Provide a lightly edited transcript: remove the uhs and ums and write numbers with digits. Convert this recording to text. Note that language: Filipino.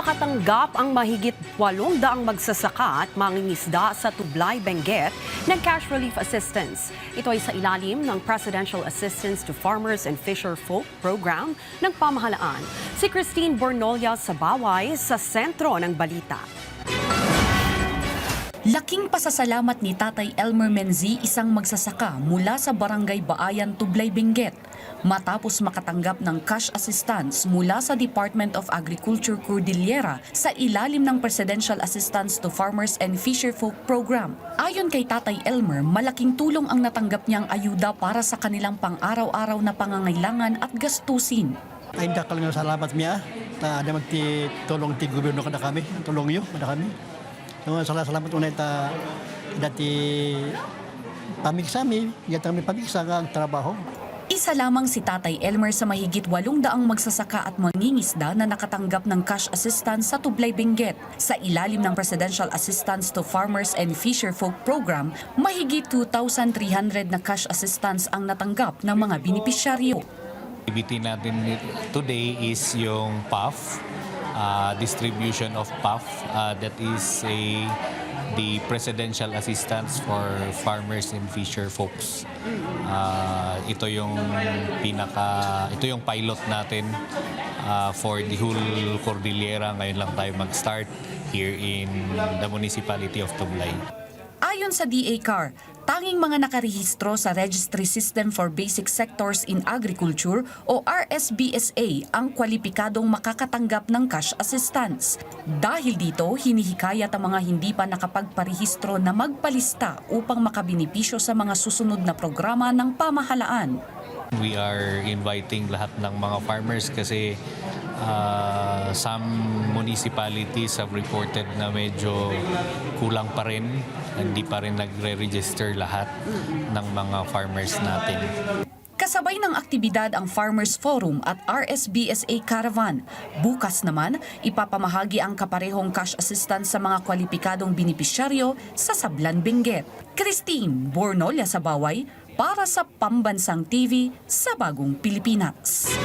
Nakatanggap ang mahigit 800 magsasaka at mangingisda sa Tublay, Benguet ng cash relief assistance. Ito ay sa ilalim ng Presidential Assistance to Farmers and Fisherfolk Program ng pamahalaan. Si Christine Bornolia sa Baway sa sentro ng balita. Laking pasasalamat ni Tatay Elmer Menzi, isang magsasaka mula sa Barangay Baayan, Tublay, Benguet, matapos makatanggap ng cash assistance mula sa Department of Agriculture Cordillera sa ilalim ng Presidential Assistance to Farmers and Fisherfolk Program. Ayon kay Tatay Elmer, malaking tulong ang natanggap niyang ayuda para sa kanilang pang-araw-araw na pangangailangan at gastusin. Ay, hindi ka salamat miya. Ada magtulong ti gobyerno kada kami. Tulong niyo kada kami. So, salamat unay ta dati pamigsami, yata may pamigsa ang trabaho. Isa lamang si Tatay Elmer sa mahigit 800 magsasaka at mangingisda na nakatanggap ng cash assistance sa Tublay, Benguet. Sa ilalim ng Presidential Assistance to Farmers and Fisherfolk Program, mahigit 2,300 na cash assistance ang natanggap ng mga benepisyaryo. Activity natin today is yung PAF, distribution of PAF, that is the Presidential Assistance for Farmers and Fisher Folks. Ito yung pilot natin for the whole Cordillera. Ngayon lang tayo mag-start here in the municipality of Tublay. Ayon sa DA-CAR, tanging mga nakarehistro sa Registry System for Basic Sectors in Agriculture o RSBSA ang kwalipikadong makakatanggap ng cash assistance. Dahil dito, hinihikayat ang mga hindi pa nakapagparehistro na magpalista upang makabenepisyo sa mga susunod na programa ng pamahalaan. We are inviting lahat ng mga farmers kasi some municipalities have reported na medyo kulang pa rin. Hindi pa rin nagre-register lahat ng mga farmers natin. Kasabay ng aktibidad ang Farmers Forum at RSBSA Caravan. Bukas naman, ipapamahagi ang kaparehong cash assistance sa mga kwalipikadong benepisyaryo sa Sablan, Benguet. Christine Bornolia sa Baway para sa Pambansang TV sa Bagong Pilipinas.